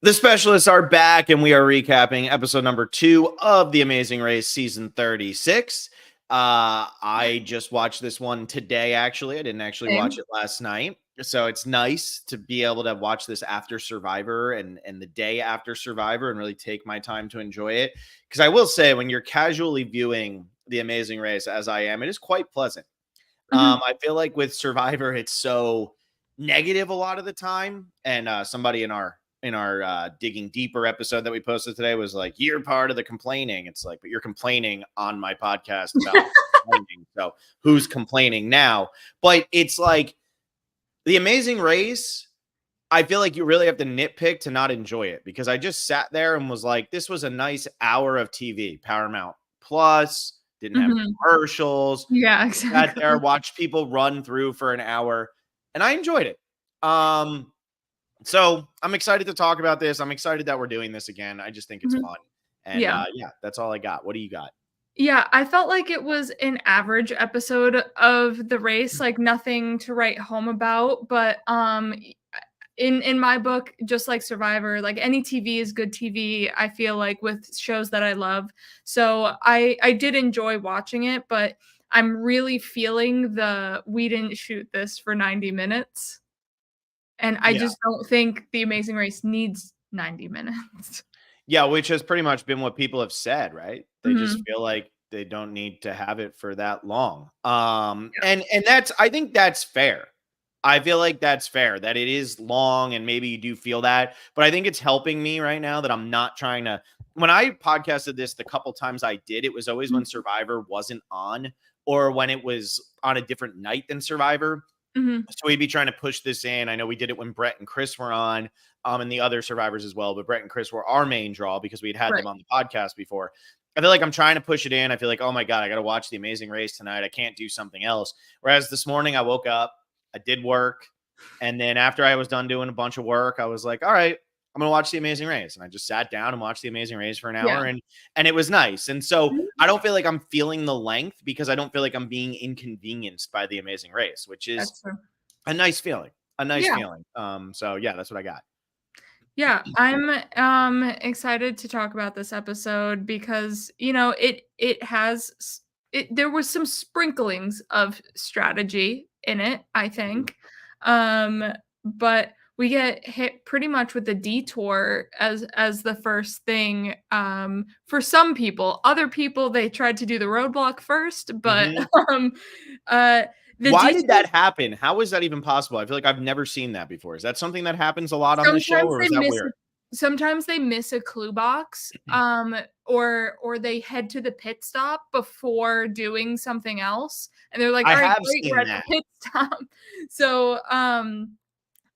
The specialists are back, and we are recapping episode number 2 of The Amazing Race, season 36. I just watched this one today, actually. I didn't actually watch it last night. So it's nice to be able to watch this after Survivor and the day after Survivor and really take my time to enjoy it. Because I will say, when you're casually viewing The Amazing Race, as I am, it is quite pleasant. I feel like with Survivor, it's so negative a lot of the time. And somebody in our digging deeper episode that we posted today was like, you're part of the complaining. It's like, but you're complaining on my podcast about complaining. So who's complaining now? But it's like The Amazing Race, I feel like you really have to nitpick to not enjoy it, because I just sat there and was like, this was a nice hour of TV. Paramount Plus didn't have commercials. Yeah, exactly. Sat there, watched people run through for an hour, and I enjoyed it. So I'm excited to talk about this. I'm excited that we're doing this again. I just think it's fun. And yeah, that's all I got. What do you got? Yeah, I felt like it was an average episode of the race, like nothing to write home about. But in my book, just like Survivor, like any TV is good TV, I feel like, with shows that I love. So I did enjoy watching it, but I'm really feeling we didn't shoot this for 90 minutes. And I just don't think The Amazing Race needs 90 minutes. Yeah, which has pretty much been what people have said, right? They just feel like they don't need to have it for that long. And that's, I think that's fair. I feel like that's fair, that it is long and maybe you do feel that, but I think it's helping me right now that I'm not trying to, when I podcasted this, the couple times I did, it was always when Survivor wasn't on or when it was on a different night than Survivor. So we'd be trying to push this in. I know we did it when Brett and Chris were on, and the other survivors as well, but Brett and Chris were our main draw because we'd had them on the podcast before. I feel like I'm trying to push it in. I feel like, oh my God, I got to watch The Amazing Race tonight. I can't do something else. Whereas this morning I woke up, I did work. And then after I was done doing a bunch of work, I was like, all right, I'm going to watch The Amazing Race. And I just sat down and watched The Amazing Race for an hour and it was nice. And so I don't feel like I'm feeling the length because I don't feel like I'm being inconvenienced by The Amazing Race, which is a nice feeling, feeling. So yeah, that's what I got. Yeah, I'm excited to talk about this episode because, you know, there was some sprinklings of strategy in it, I think. But we get hit pretty much with the detour as the first thing. For some people, other people, they tried to do the roadblock first, but why did that happen? How is that even possible? I feel like I've never seen that before. Is that something that happens a lot on the show, or is that weird? Sometimes they miss a clue box, or they head to the pit stop before doing something else, and they're like, "All right, great, we're at the pit stop." So,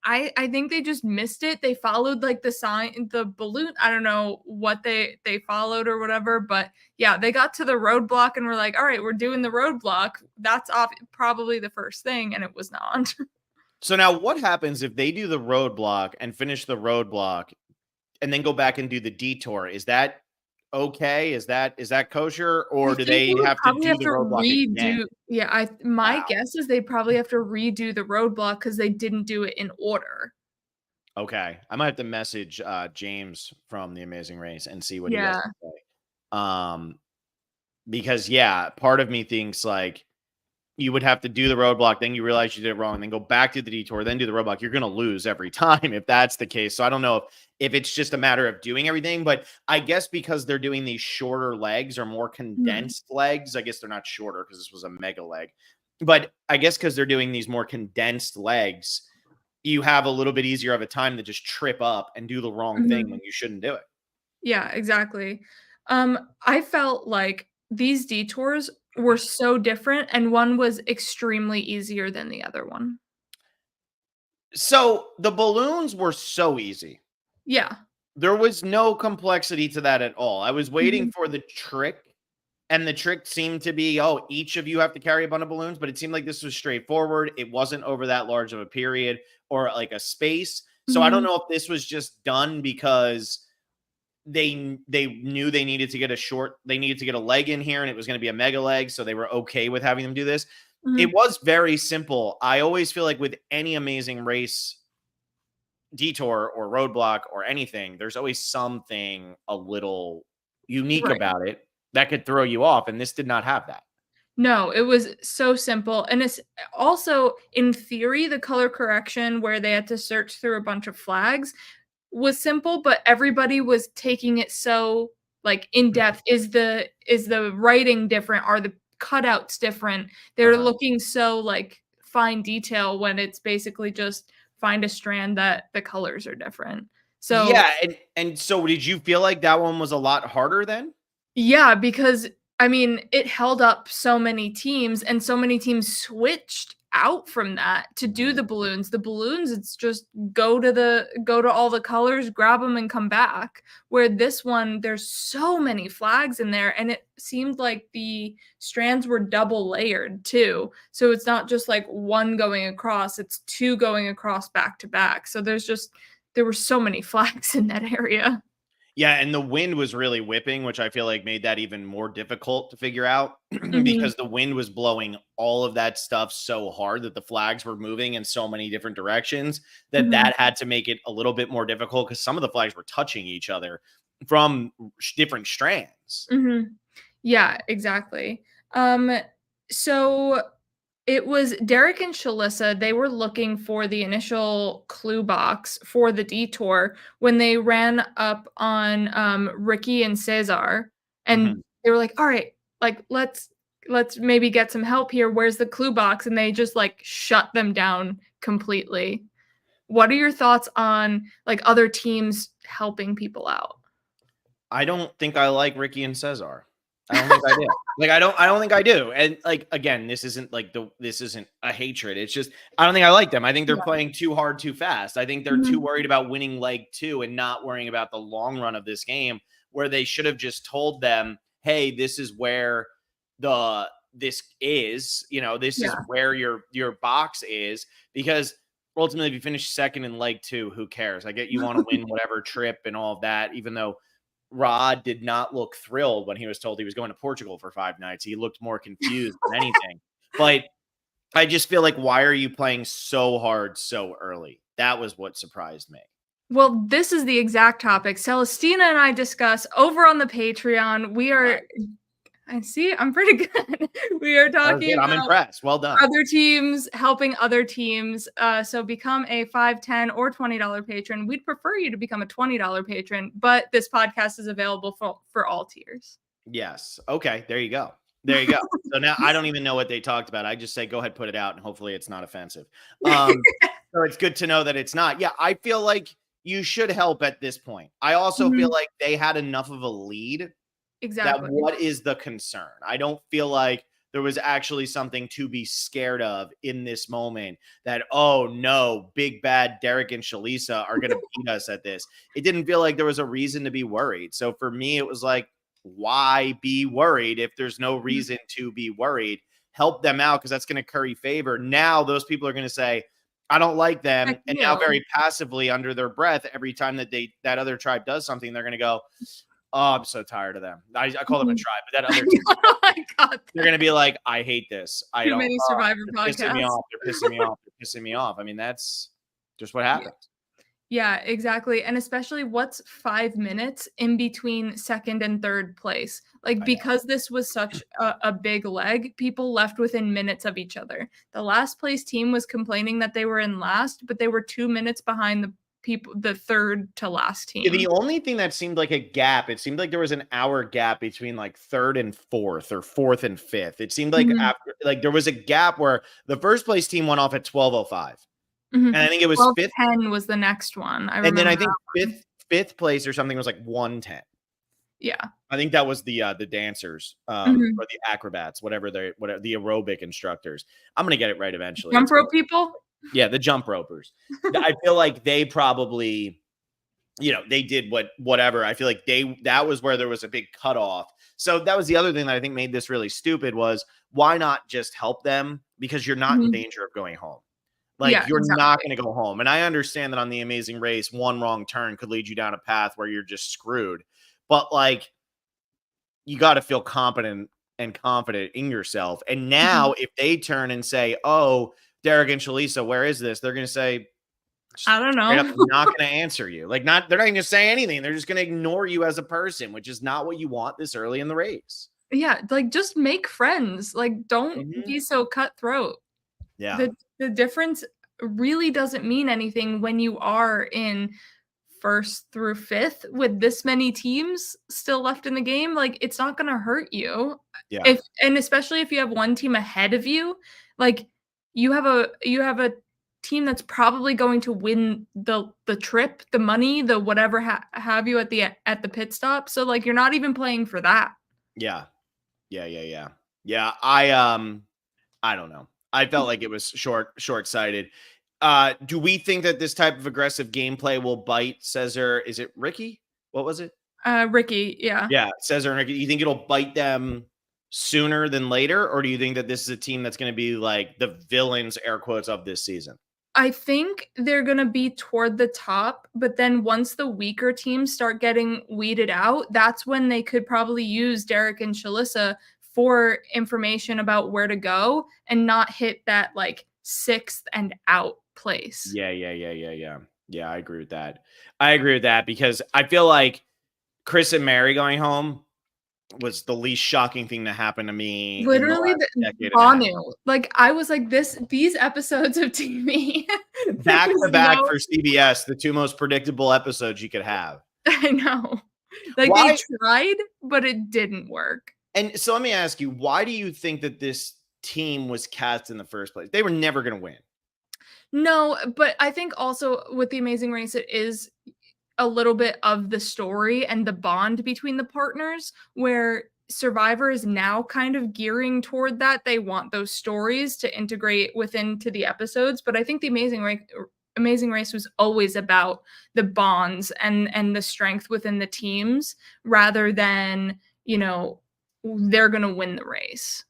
I think they just missed it. They followed like the sign, the balloon. I don't know what they followed or whatever, but yeah, they got to the roadblock and were like, all right, we're doing the roadblock. That's probably the first thing. And it was not. So now what happens if they do the roadblock and finish the roadblock and then go back and do the detour? Is that okay? Is that kosher, or do they have to do the roadblock again? Yeah, my guess is they probably have to redo the roadblock because they didn't do it in order. Okay, I might have to message James from The Amazing Race and see what he has to say. Because part of me thinks like you would have to do the roadblock, then you realize you did it wrong, then go back to the detour, then do the roadblock. You're going to lose every time if that's the case. So I don't know if it's just a matter of doing everything, but I guess because they're doing these shorter legs or more condensed legs, I guess they're not shorter because this was a mega leg, but I guess because they're doing these more condensed legs, you have a little bit easier of a time to just trip up and do the wrong thing when you shouldn't do it. Yeah, exactly. I felt like these detours were so different, and one was extremely easier than the other one. So the balloons were so easy. Yeah. There was no complexity to that at all. I was waiting for the trick, and the trick seemed to be, oh, each of you have to carry a bunch of balloons, but it seemed like this was straightforward. It wasn't over that large of a period or like a space. So I don't know if this was just done because they knew they needed to get a leg in here and it was going to be a mega leg, so they were okay with having them do this. It was very simple. I always feel like with any Amazing Race Detour or Roadblock or anything, there's always something a little unique Right. about it that could throw you off, and this did not have that. No, it was so simple, and it's also, in theory, the color correction where they had to search through a bunch of flags was simple, but everybody was taking it so, like, in depth. Is the writing different? Are the cutouts different? They're Uh-huh. looking so, like, fine detail when it's basically just find a strand that the colors are different. So Yeah, and so did you feel like that one was a lot harder then? yeah, because I mean, it held up so many teams, and so many teams switched out from that to do Mhm. the balloons. The balloons, it's just go to all the colors, grab them, and come back. Where this one, there's so many flags in there, and it seemed like the strands were double layered too. So it's not just like one going across, it's two going across back to back. So there were so many flags in that area. Yeah, and the wind was really whipping, which I feel like made that even more difficult to figure out Mhm, because the wind was blowing all of that stuff so hard that the flags were moving in so many different directions that mhm. that had to make it a little bit more difficult because some of the flags were touching each other from different strands. Mhm. Yeah, exactly. Um, so it was Derek and Shalissa, they were looking for the initial clue box for the detour when they ran up on, Ricky and Cesar, and Mhm. they were like, "Alright, like, let's maybe get some help here. Where's the clue box?" And they just, like, shut them down completely. What are your thoughts on, like, other teams helping people out? I don't think I like Ricky and Cesar. I don't think I do. Like, I don't think I do. And, like, again, this isn't a hatred. It's just I don't think I like them. I think they're Yeah. playing too hard too fast. I think they're too Mhm. worried about winning leg 2 and not worrying about the long run of this game, where they should have just told them, "Hey, this is where this is, this is Yeah. where your box is," because ultimately, if you finish second in leg 2, who cares? I get you wanna win whatever trip and all of that, even though Rod did not look thrilled when he was told he was going to Portugal for 5 nights. He looked more confused than anything. But I just feel like, why are you playing so hard so early? That was what surprised me. Well, this is the exact topic Celestina and I discuss over on the Patreon. We are Nice. I see, I'm pretty good. We are That was talking good. I'm about impressed. Well done. other teams helping other teams. So become a 5, 10, or $20 patron. We'd prefer you to become a $20 patron, but this podcast is available for all tiers. Yes. Okay. There you go. There you go. So now I don't even know what they talked about. I just say, go ahead, put it out, and hopefully it's not offensive. So it's good to know that it's not. Yeah, I feel like you should help at this point. I also feel Mhm. like they had enough of a lead that Exactly. what is the concern? I don't feel like there was actually something to be scared of in this moment that, oh no, big bad Derek and Shalisa are going to beat us at this. It didn't feel like there was a reason to be worried. So for me, it was like, why be worried if there's no Mhm. reason to be worried? Help them out because that's going to curry favor. Now those people are going to say, I don't like them. Heck And now you. very passively under their breath, every time that other tribe does something, they're going to go, oh, I'm so tired of them. I call them a Mhm. tribe, but that other team, I got they're that. gonna be like, I hate this. I Too don't. many Survivor They're pissing me podcasts. off. They're pissing me off. They're pissing me off. I mean, that's just what Yeah. happens. Yeah, exactly, and especially what's 5 minutes in between 2nd and 3rd place? Like, I know. because this was such a big leg, people left within minutes of each other. The last place team was complaining that they were in last, but they were 2 minutes behind the 3rd to last Yeah, the team. only thing that seemed like a gap, it seemed like there was an hour gap between like third and fourth or fourth and fifth. It seemed like Mhm, after, like there was a gap where the first place team went off at 12:05, and mhm. I think it was fifth, 12:10 was the next one, I and then remember I think that one. fifth place or something was like 1:10. Yeah. I think that was the dancers, Mhm. or the acrobats, whatever the aerobic instructors. I'm gonna get it right eventually. Jump It's gonna rope people? Yeah, the jump ropers. I feel like they probably, they did whatever. I feel like that was where there was a big cutoff. So that was the other thing that I think made this really stupid was why not just help them? Because you're not in Mhm. danger of going home. Yeah, Like you're not exactly. gonna go home. And I understand that on the Amazing Race, one wrong turn could lead you down a path where you're just screwed. But like you got to feel competent and confident in yourself. And Mhm. now, if they turn and say, "Oh, Derek and Shalisa, where is this?" They're going to say, I don't Straight up know. not going to answer you. Like, they're not going to say anything. They're just going to ignore you as a person, which is not what you want this early in the race. Yeah, like, just make friends. Like, don't Mhm. be so cutthroat. Yeah. The difference really doesn't mean anything when you are in 1st through 5th with this many teams still left in the game, like, it's not gonna hurt you. Yeah. If and especially if you have one team ahead of you, like, you have a team that's probably going to win the trip, the money, the whatever have you at the pit stop, so, like, you're not even playing for that. Yeah. Yeah. Yeah. Yeah. Yeah. I don't know. I felt like it was short-sighted. Do we think that this type of aggressive gameplay will bite Cesar? Is it Ricky? What was it? Ricky, yeah. Yeah, Cesar and Ricky. You think it'll bite them sooner than later, or do you think that this is a team that's going to be like the villains, air quotes, of this season? I think they're gonna be toward the top, but then once the weaker teams start getting weeded out, that's when they could probably use Derek and Shalissa for information about where to go and not hit that, like, 6th and out place. Yeah, yeah, yeah, yeah, yeah. Yeah, I agree with that. I agree with that because I feel like Chris and Mary going home was the least shocking thing to happen to me in the Literally, last the decade and a half. Banu. Like, I was like, these episodes of TV, there Back to was back no for CBS, the two most predictable episodes you could have. I know. Like, they Why? tried, but it didn't work. And so let me ask you, why do you think that this team was cast in the first place? They were never going to win. No, but I think also with The Amazing Race, it is a little bit of the story and the bond between the partners where Survivor is now kind of gearing toward that. They want those stories to integrate within to the episodes, but I think The Amazing Race was always about the bonds and the strength within the teams rather than, they're going to win the race.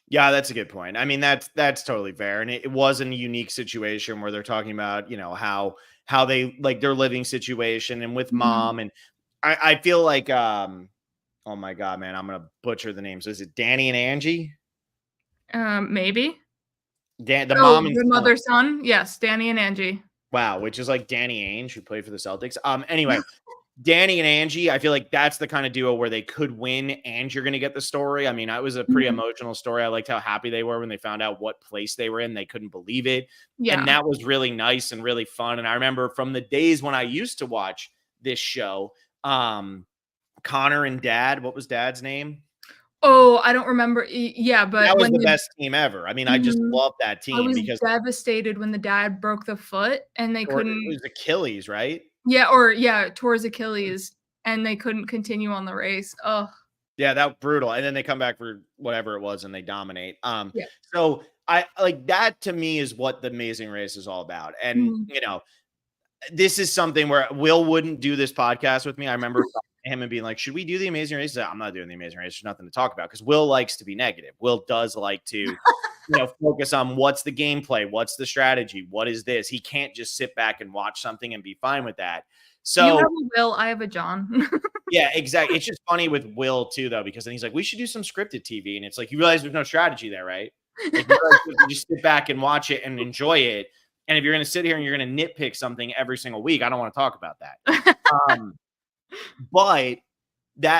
Yeah, that's a good point. I mean, that's totally fair, and it was in a unique situation where they're talking about how they like their living situation and with Mhm. mom, and I feel like oh my god, man, I'm gonna butcher the names. Is it Danny and Angie? Maybe. The Oh, mom and the son. mother son? Yes, Danny and Angie. Wow, which is like Danny Ainge who played for the Celtics. Anyway, Danny and Angie, I feel like that's the kind of duo where they could win and you're going to get the story. I mean, it was a pretty Mhm. emotional story. I liked how happy they were when they found out what place they were in. They couldn't believe it. And Yeah. that was really nice and really fun. And I remember from the days when I used to watch this show, Connor and Dad, what was Dad's name? Oh, I don't remember yeah, That but was when the the best team ever. I mean, I just mhm, love that I team was because devastated when the dad broke the foot and they or it couldn't was Achilles, right? tore his Achilles and they couldn't continue on the race. Oh, Yeah, that brutal. And then they come back for whatever it was and they dominate. yeah. So I like that to me is what the Amazing Race is all about. And Mhm. this is something where Will wouldn't do this podcast with me. I remember talking to him and being like, should we do the Amazing Race? He's like, I'm not doing the Amazing Race. There's nothing to talk about because Will likes to be negative. Will does like to, focus on what's the gameplay, what's the strategy, what is this? He can't just sit back and watch something and be fine with that. You have So a Will, I have a John. yeah, exactly. It's just funny with Will too, though, because then he's like, "We should do some scripted TV," and it's like, you realize there's no strategy there, right? Like, you realize you can just sit back and watch it and enjoy it. And if you're going to sit here and you're going to nitpick something every single week, I don't want to talk about that. Um, but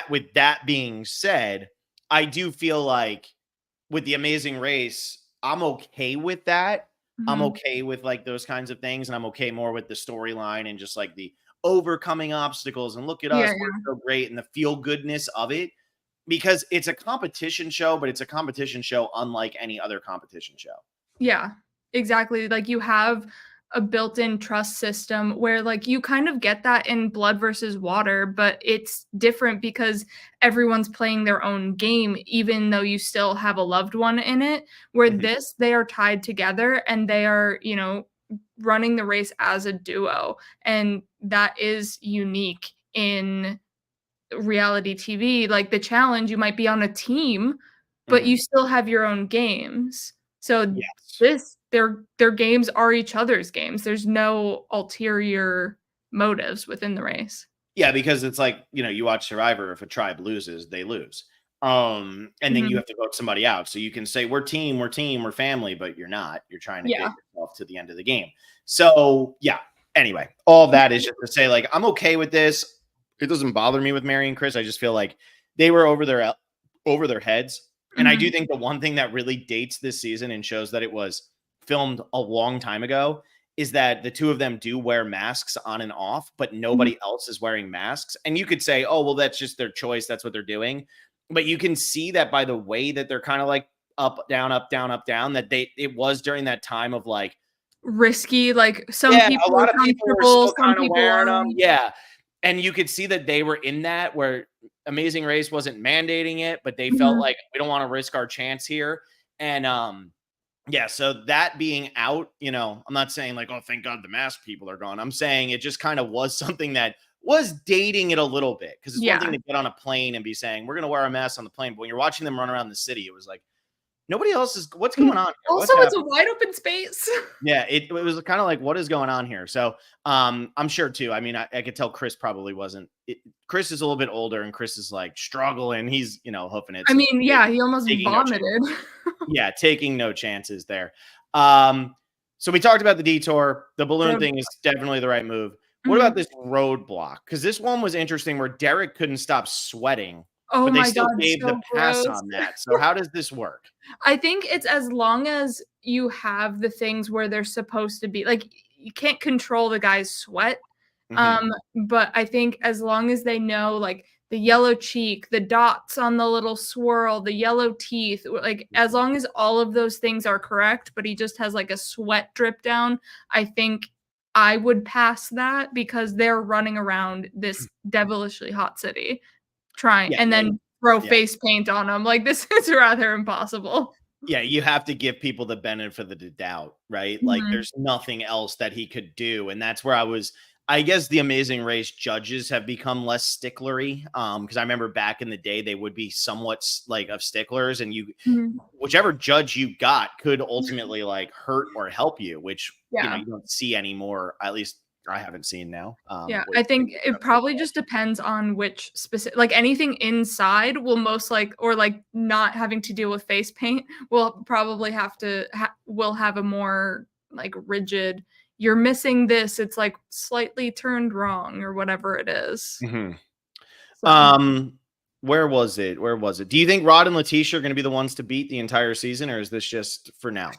with that being said, I do feel like with the Amazing Race, I'm okay with that. I'm Mhm. okay with like those kinds of things, and I'm okay more with the storyline and just like the overcoming obstacles and look at Yeah, us, we're so great, and the feel goodness of it because it's a competition show, but it's a competition show unlike any other competition show. yeah, exactly. Like you have a built-in trust system where like you kind of get that in blood versus water, but it's different because everyone's playing their own game, even though you still have a loved one in it. Where Mhm. this, they are tied together and they are, running the race as a duo. And that is unique in reality TV. Like the challenge, you might be on a team, but Mhm. you still have your own games. So Yes. their games are each other's games. There's no ulterior motives within the race. Yeah, because it's like, you watch Survivor, if a tribe loses, they lose. And then you Mhm. have to vote somebody out. So you can say, we're team, we're family, but you're not. You're trying to get Yeah. yourself to the end of the game. So, yeah. Anyway, all of that is just to say, like, I'm okay with this. It doesn't bother me with Mary and Chris. I just feel like they were over their heads. And I do Mhm. think the one thing that really dates this season and shows that it was filmed a long time ago is that the two of them do wear masks on and off, but Mhm. nobody else is wearing masks. And you could say, oh, well, that's just their choice. That's what they're doing. But you can see that by the way that they're kind of like up, down, up, down, up, down, that it was during that time of like, Risky, like, some yeah, a people lot are of people were comfortable, still some kinda people wearing them. aren't. Yeah, and you could see that they were in that where Amazing Race wasn't mandating it, but they felt Mhm. like, "We don't wanna risk our chance here," and, yeah, so that being out, I'm not saying like, "Oh, thank God the mask people are gone." I'm saying it just kinda was something that was dating it a little bit because it's one thing Yeah. to get on a plane and be saying, "We're gonna wear a mask on the plane," but when you're watching them run around the city, it was like, "Nobody else is what's Mhm. going on here? Also, What's it's a happening?" wide open space. Yeah, it was kind of like, what is going on here? So, I'm sure too. I mean, I could tell Chris probably wasn't. Chris is a little bit older, and Chris is like struggling. He's hoofing it, I so mean, yeah, he almost taking no chance. vomited. Yeah, taking no chances there. Um, so we talked about the detour. The balloon Road thing is definitely the right move. What about Mhm. this roadblock? Because this one was interesting, where Derek couldn't stop sweating, Oh but they my still god, gave the so pass gross. on that. So how does this work? I think it's as long as you have the things where they're supposed to be like, you can't control the guy's sweat, Hmm. um, but I think as long as they know, like, the yellow cheek, the dots on the little swirl, the yellow teeth, like, as long as all of those things are correct, but he just has, like, a sweat drip down, I think I would pass that because they're running around this devilishly hot city trying Yeah, and and then throw yeah. face paint on them. Like, this is rather impossible. Yeah, you have to give people the benefit of the doubt, right? Like, Mhm, there's nothing else that he could do, and that's where I guess the Amazing Race judges have become less sticklery, because I remember back in the day, they would be somewhat like of sticklers, and mhm. whichever judge you got could ultimately like hurt or help you, which Yeah, you don't see anymore. At least I haven't seen now. yeah. With I think it judges. probably just depends on which specific like, anything inside will most like or, like, not having to deal with face paint will probably have to will have a more, like, rigid, "You're missing this, it's, like, slightly turned wrong," or whatever it is. Mhm. So, Um, where was it? Where was it? Do you think Rod and Letitia are going to be the ones to beat the entire season, or is this just for now?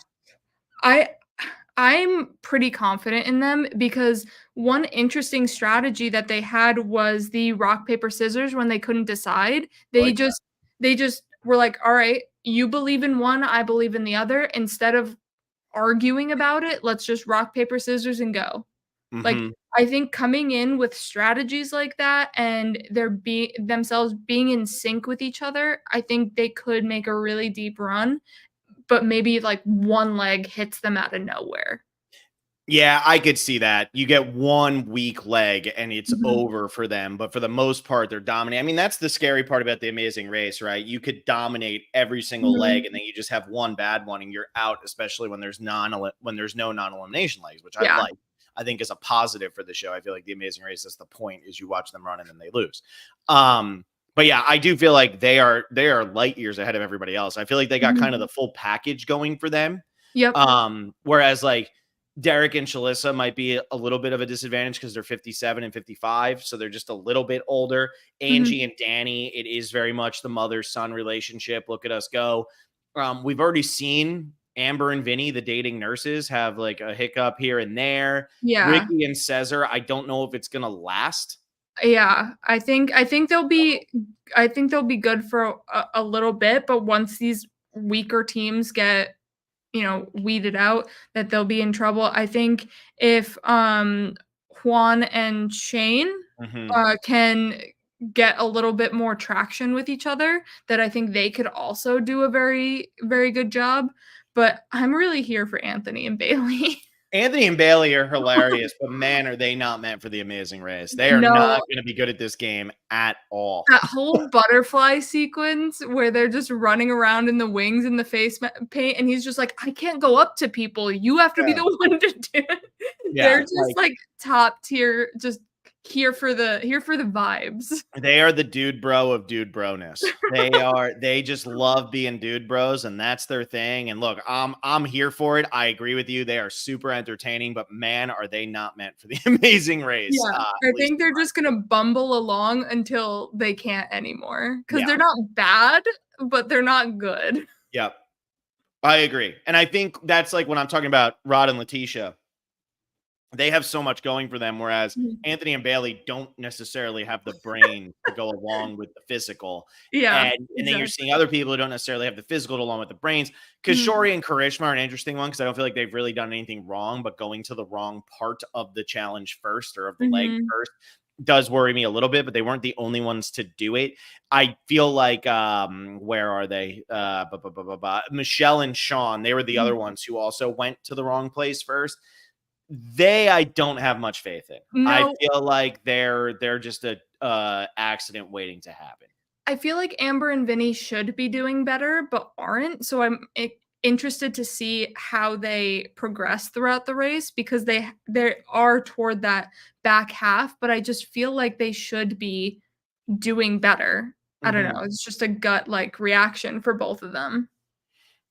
I I'm pretty confident in them because one interesting strategy that they had was the rock, paper, scissors when they couldn't decide. I They like that. just they just were like, "All right, you believe in one, I believe in the other. Instead of arguing about it, let's just rock, paper, scissors and go." Like, Hmm. I think coming in with strategies like that and they're themselves being in sync with each other, I think they could make a really deep run, but maybe, like, one leg hits them out of nowhere. Yeah, I could see that. You get one weak leg and it's Mhm. over for them, but for the most part, they're dominating. I mean, that's the scary part about the Amazing Race, right? You could dominate every single leg, Mhm. and then you just have one bad one, and you're out. Especially when there's no non-elimination legs, which I Yeah. like. I think is a positive for the show. I feel like the Amazing Race is the point is you watch them run and then they lose. But yeah, I do feel like they are light years ahead of everybody else. I feel like they got Mhm. kind of the full package going for them. Yep. Whereas like Derek and Shalissa might be a little bit of a disadvantage because they're 57 and 55, so they're just a little bit older. Mhm. Angie and Danny, it is very much the mother-son relationship. Look at us go. We've already seen Amber and Vinny, the dating nurses, have like a hiccup here and there. Yeah. Ricky and Cesar, I don't know if it's gonna last. Yeah. I think they'll be good for a little bit, but once these weaker teams get, weeded out, that they'll be in trouble. I think if, Juan and Shane, Mhm. can get a little bit more traction with each other, that I think they could also do a very, very good job, but I'm really here for Anthony and Bailey. Anthony and Bailey are hilarious, but man, are they not meant for the Amazing Race. They are not No. gonna be good at this game at all. That whole butterfly sequence where they're just running around in the wings and the face paint, and he's just like, "I can't go up to people. You have to be Yeah. the one to do it." They're Yeah, just like like top tier, just here for the vibes. They are the dude bro of dude broness. They just love being dude bros, and that's their thing. And look, I'm here for it. I agree with you. They are super entertaining, but man, are they not meant for the Amazing Race. Yeah, I At least think they're just gonna bumble along until they can't anymore because yeah. they're not bad, but they're not good. Yep. I agree. And I think that's like when I'm talking about Rod and Letitia, they have so much going for them, whereas Mhm. Anthony and Bailey don't necessarily have the brain to go along with the physical. Yeah, And then you're exactly. seeing other people who don't necessarily have the physical to along with the brains. Mhm, Kishori and Karishma are an interesting one because I don't feel like they've really done anything wrong, but going to the wrong part of the challenge first or of the leg mhm. first does worry me a little bit, but they weren't the only ones to do it. I feel like where are they? Michelle and Sean, they were the Mhm. other ones who also went to the wrong place first. I don't have much faith in. I No, feel like they're just a accident waiting to happen. I feel like Amber and Vinny should be doing better, but aren't. So I'm interested to see how they progress throughout the race because they are toward that back half, but I just feel like they should be doing better. I don't Mhm. know. It's just a gut like reaction for both of them.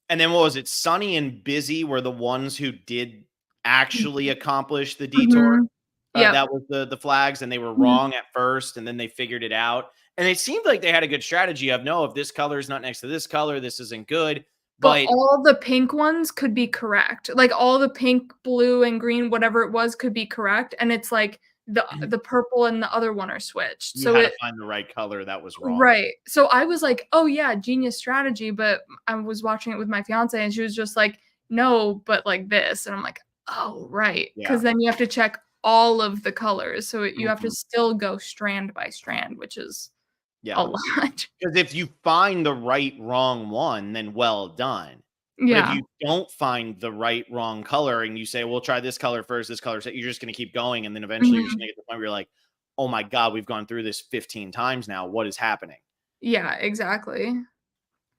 And then what was it? Sunny and Busy were the ones who did actually accomplish the detour. Mhm. Yep. That was the flags, and they were Mhm. wrong at first, and then they figured it out. And it seemed like they had a good strategy of no, if this color is not next to this color, this isn't good. But But all the pink ones could be correct. Like, all the pink, blue, and green, whatever it was, could be correct, and it's like the purple and the other one are switched. you So had to it find the right color that was wrong. right. So I was like, "Oh, yeah, genius strategy," but I was watching it with my fiancé, and she was just like, "No, but like this," and I'm like, "Oh, right," Yeah. because then you have to check all of the colors, so you have to Mhm. still go strand by strand, which is a Yeah. lot. Because if you find the right wrong one, then well done. But if Yeah. you don't find the right wrong color and you say, "We'll try this color first, this color," so you're just gonna keep going, and then eventually you're just Mhm. gonna get to the point where you're like, "Oh my god, we've gone through this 15 times now. What is happening?" Yeah, exactly.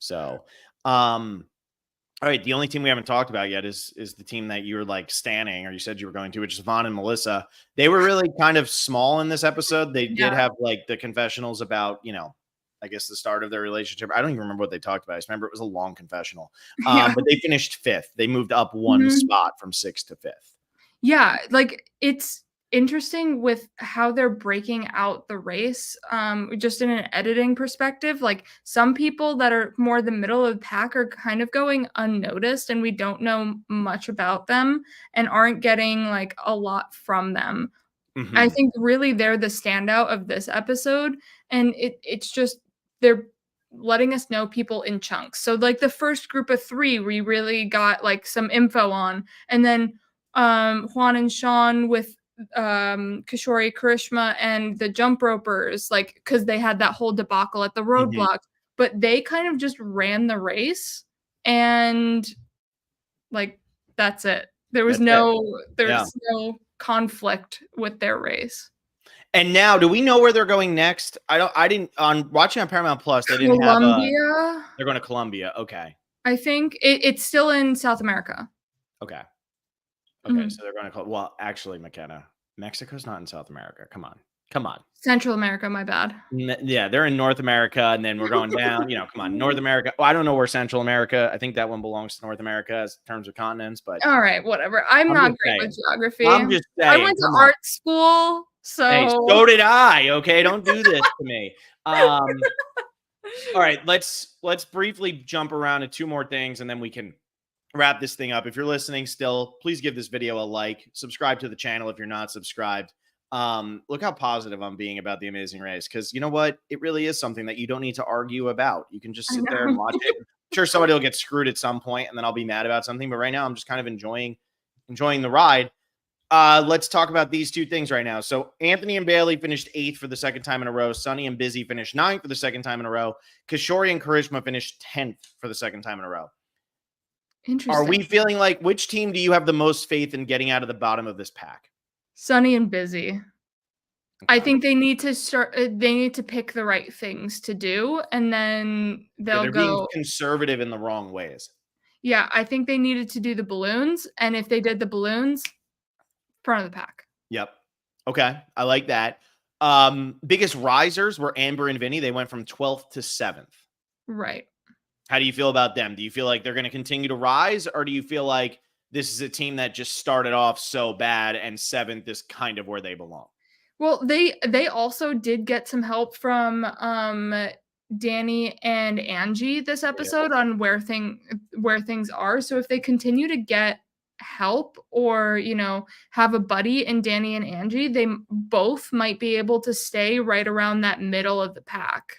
So, all right, the only team we haven't talked about yet is the team that you were like standing or you said you were going to, which is Vaughn and Melissa. They were really kind of small in this episode. They did Yeah. have like the confessionals about, I guess the start of their relationship. I don't even remember what they talked about. I just remember it was a long confessional. Yeah. But they finished fifth. They moved up one Mhm. spot from sixth to fifth. Yeah, like, it's interesting with how they're breaking out the race, just in an editing perspective, like, some people that are more the middle of the pack are kind of going unnoticed, and we don't know much about them and aren't getting, like, a lot from them. I Hmm. think really they're the standout of this episode, and it's just they're letting us know people in chunks. So, like, the first group of 3, we really got, like, some info on, and then, Juan and Sean with, Kishori, Karishma, and the jump ropers, like, because they had that whole debacle at the Hmm. roadblock, but they kind of just ran the race, and, like, that's it. That's it. Yeah. There's no conflict with their race. And now, do we know where they're going next? I didn't on watching on Paramount Plus. They didn't have a. Colombia, They're going to Colombia. Okay. I think it's still in South America. Okay. Okay, Mhm. so they're gonna call well, actually, McKenna, Mexico's not in South America. Come on. Come on. Central America, my bad. Yeah, they're in North America, and then we're going down, come on, North America. Well, I don't know where Central America. I think that one belongs to North America as in terms of continents, but Alright, whatever. I'm I'm not just great with saying. geography. I'm just I saying, went to come on. art school, Hey, so so did I, okay? Don't do this to me. All right, let's briefly jump around to two more things, and then we can wrap this thing up. If you're listening still, please give this video a like, subscribe to the channel if you're not subscribed. Look how positive I'm being about the Amazing Race, because you know what? It really is something that you don't need to argue about. You can just I sit there and know. watch it. I'm sure somebody will get screwed at some point, and then I'll be mad about something. But right now, I'm just kind of enjoying the ride. Let's talk about these two things right now. So Anthony and Bailey finished 8th for the second time in a row. Sunny and Busy finished 9th for the second time in a row. Kishori and Karishma finished 10th for the second time in a row. Are Interesting. we feeling like which team do you have the most faith in getting out of the bottom of this pack? Sunny and busy. I Okay. think they need to pick the right things to do, and then Yeah, they'll they're being go conservative in the wrong ways. yeah, I think they needed to do the balloons, and if they did the balloons, front of the pack. Yep. Okay, I like that. Biggest risers were Amber and Vinny. They went from 12th to 7th. Right. How do you feel about them? Do you feel like they're going to continue to rise, or do you feel like this is a team that just started off so bad and 7th is kind of where they belong? Well, they also did get some help from, Danny and Angie this episode on where things are, so if they continue to get help or, have a buddy in Danny and Angie, they both might be able to stay right around that middle of the pack.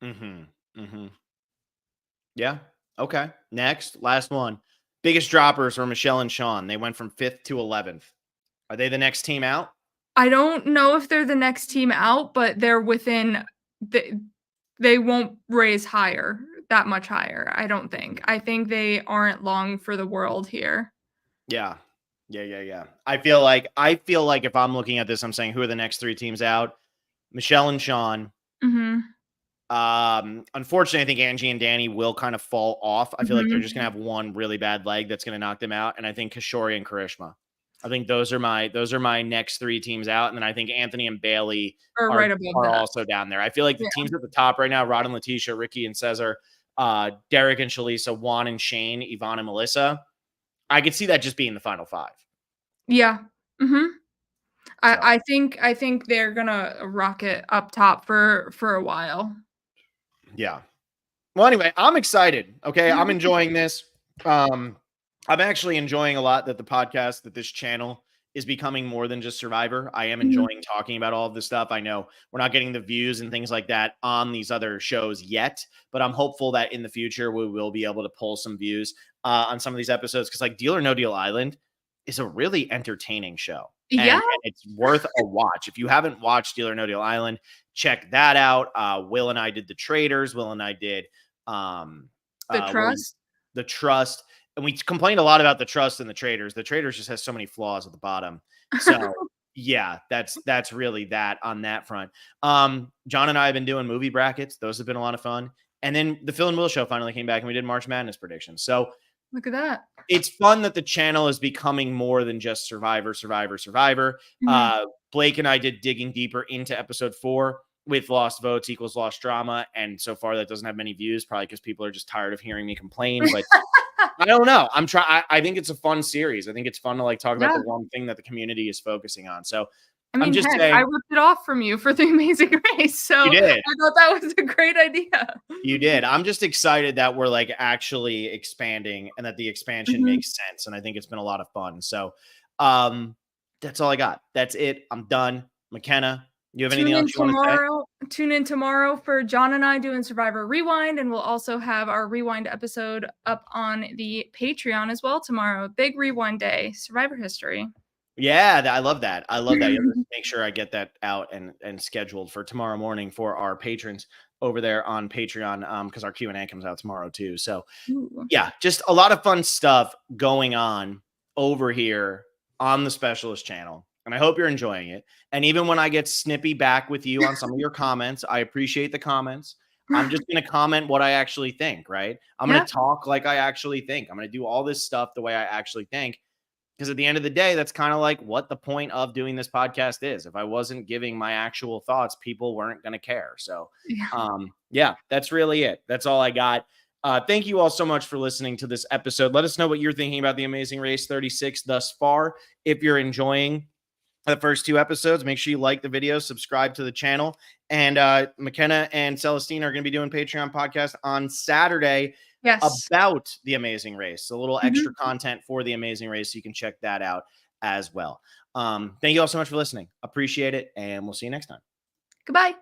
Mhm. Mhm. Yeah. Okay. Next, last one. Biggest droppers were Michelle and Sean. They went from 5th to 11th. Are they the next team out? I don't know if they're the next team out, but they're within the they won't raise higher, that much higher, I don't think. I think they aren't long for the world here. Yeah. Yeah. I feel like if I'm looking at this, I'm saying who are the next 3 teams out? Michelle and Sean. Mhm. Unfortunately, I think Angie and Danny will kind of fall off. I feel like they're Mhm. just gonna have one really bad leg that's gonna knock them out. And I think Kishori and Karishma. I think those are my next 3 teams out. And then I think Anthony and Bailey Or are right above are that. also down there. I feel like the Yeah. teams at the top right now, Rod and Letitia, Ricky and Cesar, Derek and Shalisa, Juan and Shane, Yvonne and Melissa. I could see that just being the final 5. Yeah. Mhm. I So I think I think they're gonna rocket up top for a while. yeah. Well, anyway, I'm excited. Okay. I'm enjoying this. Um, I'm actually enjoying a lot that the podcast, that this channel is becoming more than just Survivor. I am Mhm. enjoying talking about all of this stuff. I know we're not getting the views and things like that on these other shows yet, but I'm hopeful that in the future we will be able to pull some views on some of these episodes. Because like Deal or No Deal Island is a really entertaining show. Yeah, And it's worth a watch. If you haven't watched Deal or No Deal Island, check that out. Will and I did the Traders. Will and I did um the what was trust. the trust, and we complained a lot about the trust and the traders. The traders just has so many flaws at the bottom. So yeah, that's really that on that front. John and I have been doing movie brackets. Those have been a lot of fun. And then the Phil and Will show finally came back and we did March Madness predictions. So Look at that. it's fun that the channel is becoming more than just Survivor. Mhm. Blake and I did digging deeper into episode 4 with lost votes equals lost drama. And so far that doesn't have many views, probably because people are just tired of hearing me complain. But I don't know. I think it's a fun series. I think it's fun to like talk about Yeah. the one thing that the community is focusing on. So I I'm mean, just heck, I saying ripped it off from you for The Amazing Race, so you did. I thought that was a great idea. You did. I'm just excited that we're like actually expanding and that the expansion Mhm. makes sense. And I think it's been a lot of fun. So um that's all I got. That's it. I'm done. McKenna, you have anything else you want to say? Tune in tomorrow for John and I doing Survivor Rewind, and we'll also have our Rewind episode up on the Patreon as well tomorrow. Big Rewind day, Survivor history. Yeah, I love that. I love that. You have to make sure I get that out and scheduled for tomorrow morning for our patrons over there on Patreon because our Q&A comes out tomorrow too. So Ooh. yeah, just a lot of fun stuff going on over here on the Specialist channel. And I hope you're enjoying it. And even when I get snippy back with you on some of your comments, I appreciate the comments. I'm just going to comment what I actually think, right? I'm going Yeah. to talk like I actually think. I'm going to do all this stuff the way I actually think. Because at the end of the day, that's kind of like what the point of doing this podcast is. If I wasn't giving my actual thoughts, people weren't going to care. So, Yeah. yeah, that's really it. That's all I got. Thank you all so much for listening to this episode. Let us know what you're thinking about the Amazing Race 36 thus far. If you're enjoying the first 2 episodes, make sure you like the video, subscribe to the channel. And McKenna and Celestine are going to be doing Patreon podcast on Saturday Yes. about the Amazing Race. A little Mhm. extra content for the Amazing Race. So you can check that out as well. Thank you all so much for listening. Appreciate it. And we'll see you next time. Goodbye.